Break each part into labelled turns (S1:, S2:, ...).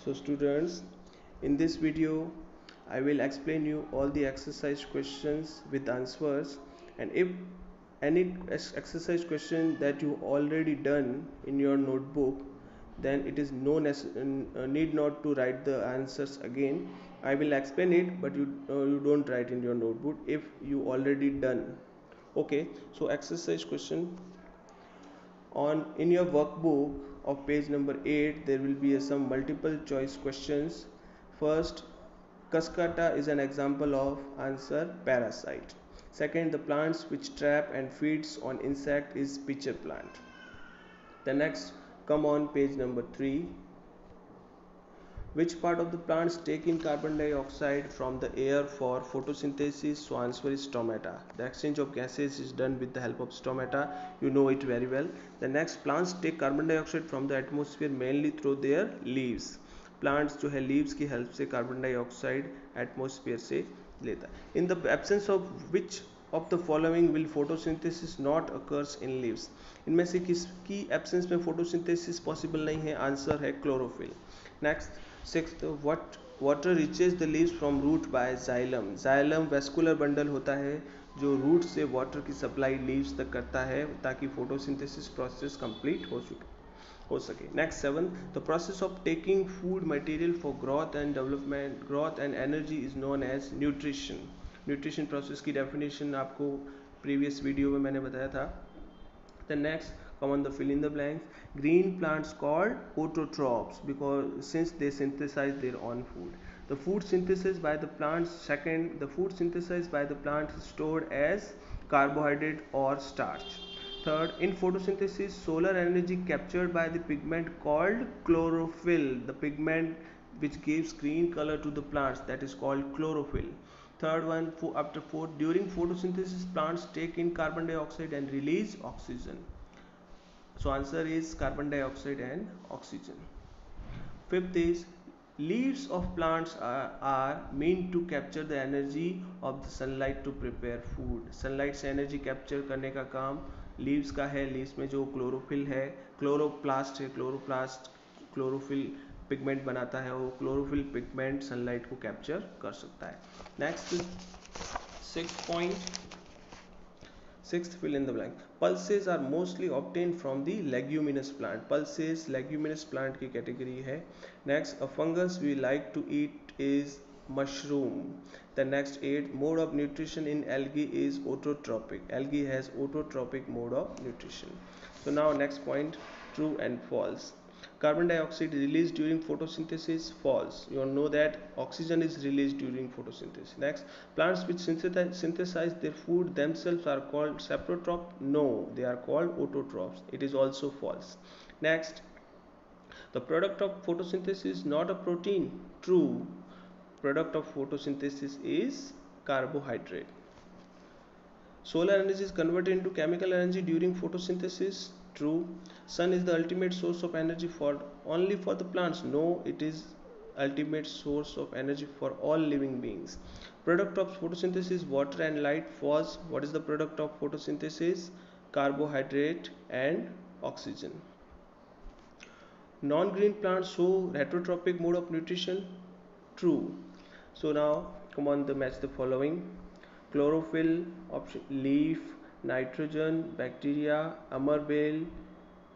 S1: So students, in this video I will explain you all the exercise questions with answers, and if any exercise question that you already done in your notebook, then it is need not to write the answers again. I will explain it, but you don't write in your notebook if you already done. Okay, so exercise question on in your workbook of page number 8 there will be some multiple choice questions. First, Cascata is an example of answer parasite. Second, the plants which trap and feeds on insect is pitcher plant. The next, come on page number 3, which part of the plants take in carbon dioxide from the air for photosynthesis? So answer is stomata. The exchange of gases is done with the help of stomata. You know it very well. The next, plants take carbon dioxide from the atmosphere mainly through their leaves. Plants जो है leaves की help से carbon dioxide atmosphere से लेता है. In the absence of which of the following will photosynthesis not occurs in leaves? इनमें से किसकी एब्सेंस में फोटोसिंथेसिस पॉसिबल नहीं है? आंसर है chlorophyll. Next, sixth, what water reaches the leaves from root by xylem. Xylem vascular bundle होता है जो रूट से वाटर की सप्लाई लीव्स तक करता है ताकि फोटोसिंथेसिस प्रोसेस कंप्लीट हो सके. Next, seven, the process of taking food material for growth and development, growth and energy is known as nutrition. Nutrition process की डेफिनेशन आपको प्रीवियस वीडियो में मैंने बताया था. The next, come on the fill in the blanks. Green plants called autotrophs because since they synthesize their own food. The food synthesis by the plants. Second, the food synthesized by the plant is stored as carbohydrate or starch. Third, in photosynthesis, solar energy captured by the pigment called chlorophyll. The pigment which gives green color to the plants, that is called chlorophyll. Third one, after fourth, during photosynthesis plants take in carbon dioxide and release oxygen. So answer is carbon dioxide and oxygen. Fifth is, leaves of plants are meant to capture the energy of the sunlight to prepare food. sunlight से energy capture करने का काम leaves का है. leaves में जो chlorophyll है, chloroplast है, chlorophyll पिगमेंट बनाता है, वो क्लोरोफिल पिगमेंट सनलाइट को कैप्चर कर सकता है. Next, sixth, fill in the blank. Pulses are mostly obtained from the leguminous plant. Pulses leguminous plant की कैटेगरी है. Next, a fungus we like to eat is mushroom. The next, 8, mode of nutrition in algae is autotrophic. Algae has autotrophic mode of nutrition. So now next point, true and false. Carbon dioxide released during photosynthesis, false. You all know that oxygen is released during photosynthesis. Next, plants which synthesize their food themselves are called saprotroph. No, they are called autotrophs. It is also false. Next, the product of photosynthesis is not a protein. True. Product of photosynthesis is carbohydrate. Solar energy is converted into chemical energy during photosynthesis. True. Sun is the ultimate source of energy only for the plants. No, it is ultimate source of energy for all living beings. Product of photosynthesis, water and light. False. What is the product of photosynthesis? Carbohydrate and oxygen. Non-green plants show heterotrophic mode of nutrition. True. So now come on, match the following. Chlorophyll, option leaf, nitrogen, bacteria, amarbale,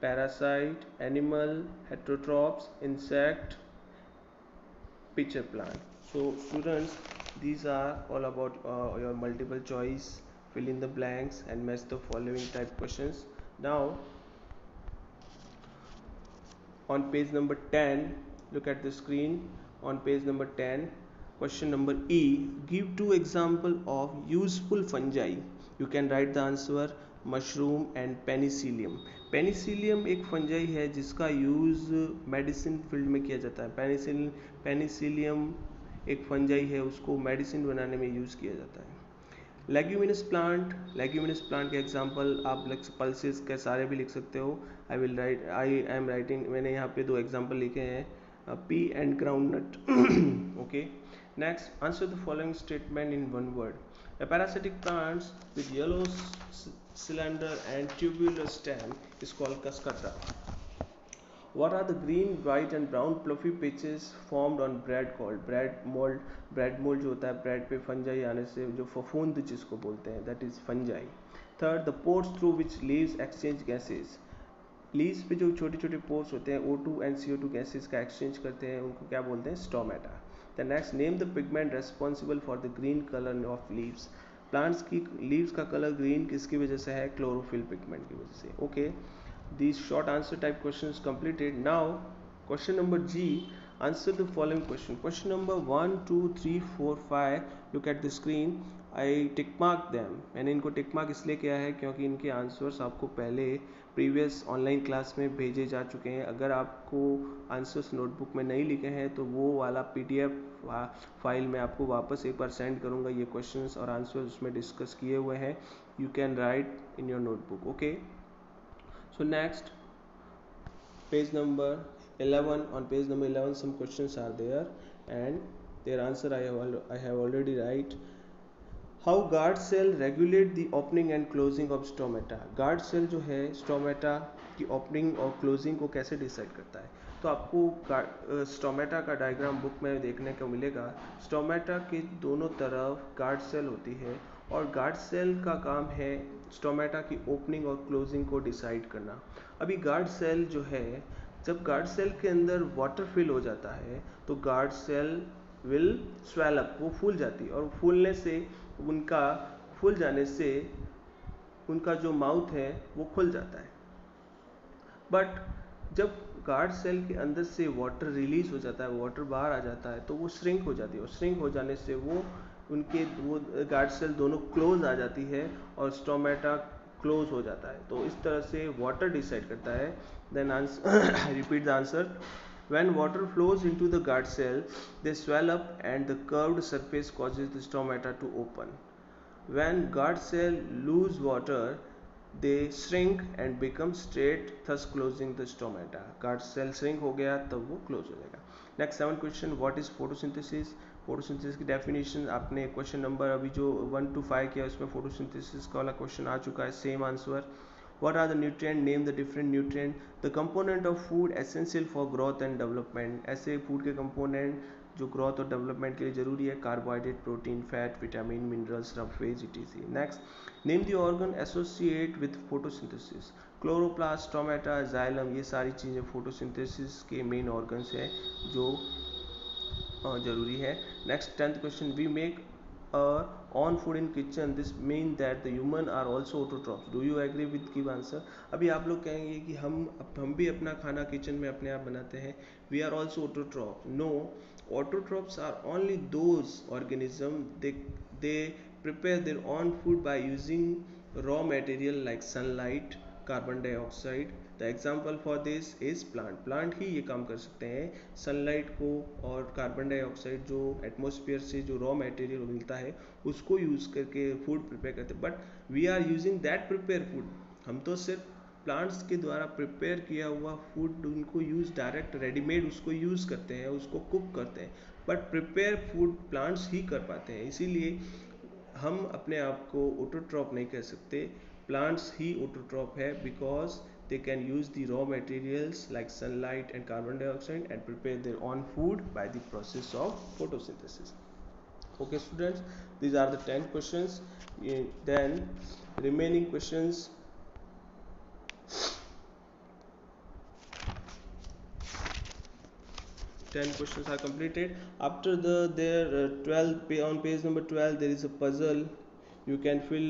S1: parasite, animal, heterotrophs, insect, pitcher plant. So students, these are all about your multiple choice, fill in the blanks and match the following type questions. Now on page number 10, look at the screen. On page number 10, question number E, give 2 example of useful fungi. You can write the answer mushroom and penicillium. Penicillium एक fungi है जिसका use medicine field में किया जाता है. Penicillium एक fungi है, उसको मेडिसिन बनाने में यूज़ किया जाता है. लेग्यूमिनस प्लांट के एग्जांपल आप पल्सेस के सारे भी लिख सकते हो. आई एम राइटिंग, मैंने यहाँ पे 2 एग्जांपल लिखे हैं, P and groundnut. Okay. Next, answer the following statement in one word. A parasitic plants with yellow cylinder and tubular stem is called Cascata. What are the green, white and brown fluffy patches formed on bread called bread mold? Bread mould जो होता है bread पे fungi आने से जो फफूंद जिसको बोलते हैं that is fungi. Third, the pores through which leaves exchange gases. Leaves पे जो छोटे छोटे पोर्स होते हैं O2 एंड CO2 गैसेज का एक्सचेंज करते हैं उनको क्या बोलते हैं? Stomata. The next, name the pigment responsible for the green colour of leaves. Plants की लीव्स का कलर ग्रीन किसकी वजह से है? क्लोरोफिल पिगमेंट की वजह से. Okay, these short answer type questions completed. Now question number G, answer the following question number 1 2 3 4 5. look at the screen. I tick mark them. मैंने इनको टिक मार्क इसलिए किया है क्योंकि इनके आंसर्स आपको पहले प्रीवियस ऑनलाइन क्लास में भेजे जा चुके हैं. अगर आपको आंसर्स नोटबुक में नहीं लिखे हैं तो वो वाला PDF फाइल मैं आपको वापस एक बार सेंड करूँगा. ये क्वेश्चंस और आंसर्स उसमें डिस्कस किए हुए हैं. You can write in your notebook. Okay, so next, page number 11. On page number 11 some questions are there and their answer I have already write. How guard cell regulate the opening and closing of stomata. guard cell जो है stomata की opening और closing को कैसे decide करता है? तो आपको स्टोमेटा का डायग्राम बुक में देखने को मिलेगा. स्टोमेटा के दोनों तरफ गार्ड सेल होती है और गार्ड सेल का काम है स्टोमेटा की ओपनिंग और क्लोजिंग को डिसाइड करना. अभी गार्ड सेल जो है, जब गार्ड सेल के अंदर वाटर फिल हो जाता है तो guard cell will swell up, वो फूल जाती है और फूलने से उनका फूल जाने से उनका जो माउथ है वो खुल जाता है. बट जब गार्ड सेल के अंदर से वाटर रिलीज हो जाता है, वाटर बाहर आ जाता है तो वो श्रिंक हो जाती है और श्रिंक हो जाने से वो गार्ड सेल दोनों क्लोज आ जाती है और स्टोमेटा क्लोज हो जाता है. तो इस तरह से वाटर डिसाइड करता है. Then answer repeat the answer. When water flows into the guard cell, they swell up and the curved surface causes the stomata to open. When guard cell lose water, they shrink and become straight, thus closing the stomata. Guard cell shrink हो गया तब वो close हो जाएगा. Next 7 question, what is photosynthesis? Photosynthesis की definition आपने question number अभी जो 1 to 5 किया उसमें फोटोसिंथेसिस का वाला क्वेश्चन आ चुका है. Same answer. What are the nutrient? Name the different nutrient. The component of food essential for growth and development. ऐसे फूड के कंपोनेंट जो ग्रोथ और डेवलपमेंट के लिए जरूरी है: carbohydrate, protein, fat, vitamin, minerals, roughage, etc. Next, name the organ associate with photosynthesis. Chloroplast, stomata, xylem, ये सारी चीज़ें फोटोसिंथेसिस के मेन ऑर्गन्स हैं जो जरूरी है. Next 10th question, we make on food in kitchen, this mean that the human are also autotrophs. Do you agree with give answer. अभी आप लोग कहेंगे कि हम भी अपना खाना किचन में अपने आप बनाते हैं. We are also autotroph. No, autotrophs are only those organism they prepare their own food by using raw material like sunlight, carbon dioxide. The example for this is plant. Plant ही ये काम कर सकते हैं. सनलाइट को और carbon dioxide जो atmosphere से जो रॉ मटेरियल मिलता है उसको यूज़ करके फूड प्रिपेयर करते हैं. But we are using that prepare food. हम तो सिर्फ प्लांट्स के द्वारा प्रिपेयर किया हुआ फूड उनको यूज़ डायरेक्ट रेडीमेड उसको यूज़ करते हैं, उसको कुक करते हैं. बट प्रिपेयर फूड प्लांट्स ही कर पाते हैं. इसीलिए हम अपने आप को ऑटोट्रॉप नहीं कह सकते. प्लांट्स ही ऑटोट्रॉप है because they can use the raw materials like sunlight and carbon dioxide and prepare their own food by the process of photosynthesis. Okay students, these are the 10 questions. Then remaining questions, 10 questions are completed. After their 12 on page number 12 there is a puzzle. You can fill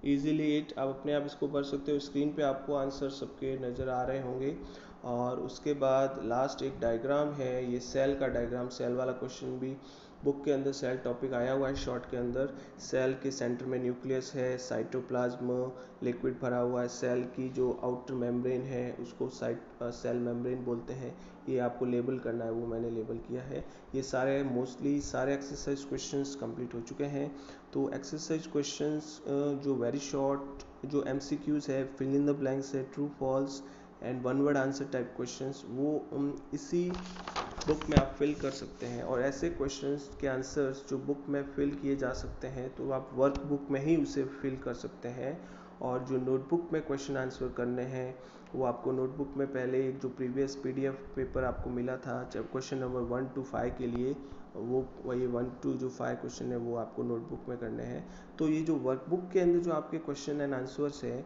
S1: easily it. आप अपने आप इसको पढ़ सकते हो. Screen पे आपको answer सबके नज़र आ रहे होंगे. और उसके बाद लास्ट एक डायग्राम है, ये सेल का डायग्राम. सेल वाला क्वेश्चन भी बुक के अंदर सेल टॉपिक आया हुआ है शॉर्ट के अंदर. सेल के सेंटर में न्यूक्लियस है, साइटोप्लाज्म लिक्विड भरा हुआ है. सेल की जो आउटर मेम्ब्रेन है उसको सेल मेम्ब्रेन बोलते हैं. ये आपको लेबल करना है, वो मैंने लेबल किया है. ये सारे मोस्टली सारे एक्सरसाइज क्वेश्चंस कंप्लीट हो चुके हैं. तो एक्सरसाइज क्वेश्चंस जो वेरी शॉर्ट जो MCQs है, फिल इन द ब्लैंक्स है, true false and one word answer type questions, वो इसी बुक में आप फिल कर सकते हैं. और ऐसे क्वेश्चंस के आंसर्स जो बुक में फिल किए जा सकते हैं तो आप वर्क बुक में ही उसे फिल कर सकते हैं. और जो नोटबुक में क्वेश्चन आंसर करने हैं वो आपको नोटबुक में पहले एक जो प्रीवियस PDF पेपर आपको मिला था जब क्वेश्चन नंबर 1 to 5 के लिए, वो वही 1 to जो 5 क्वेश्चन है वो आपको नोटबुक में करने हैं। तो ये जो वर्कबुक के अंदर जो आपके क्वेश्चन एंड आंसर्स है,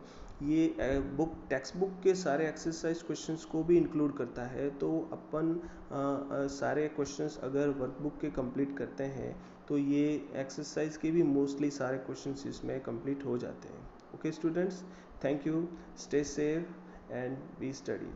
S1: ये बुक टेक्स्ट बुक के सारे एक्सरसाइज क्वेश्चंस को भी इंक्लूड करता है। तो अपन सारे क्वेश्चंस अगर वर्कबुक के कंप्लीट करते हैं तो ये एक्सरसाइज के भी मोस्टली सारे क्वेश्चंस इसमें कंप्लीट हो जाते हैं। Okay students, thank you, stay safe and be study.